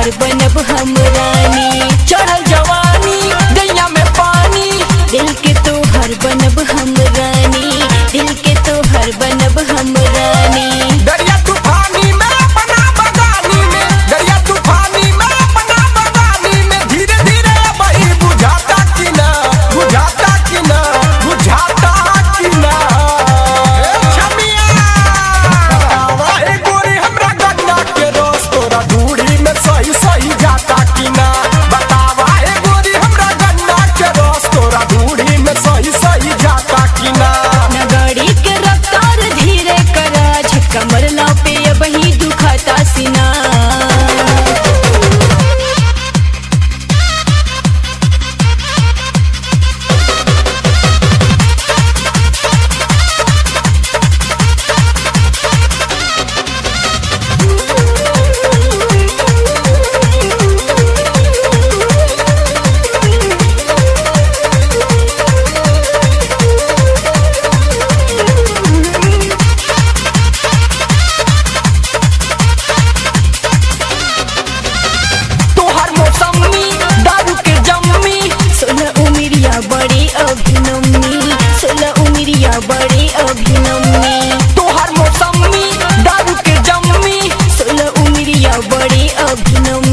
तोहर बनब हम रानी। चढ़ल जवानी दैया में पानी, दिल के तोहर बनब हम रानी, दिल के तोहर बनब हम रानी। दरिया तूफानी में अपना बगानी में, दरिया तूफानी में अपना बगानी में, धीरे धीरे वही बुझाता कि ना, बुझाता कि ना, बुझाता कि ना। छमिया बतावा ए गोरी हमरा गन्ना के रस तोरा धूड़ी में सही सही जाता कि ना। बतावा ए गोरी हमरा गन्ना के रस तोरा धूड़ी में सही सही जाता कि ना। न गाड़ी के रफ्तार धीरे करा, झटका मरला पे अब ही दुखाता सीना। तोहर मौसमी दारू के जम्मी, 16 उमिरिया बड़ी अभिनम्नी, 16 उमिरिया बड़ी अभिनम्नी। तोहर मौसमी दारू के जम्मी, 16 उमिरिया बड़ी अभिनम्नी।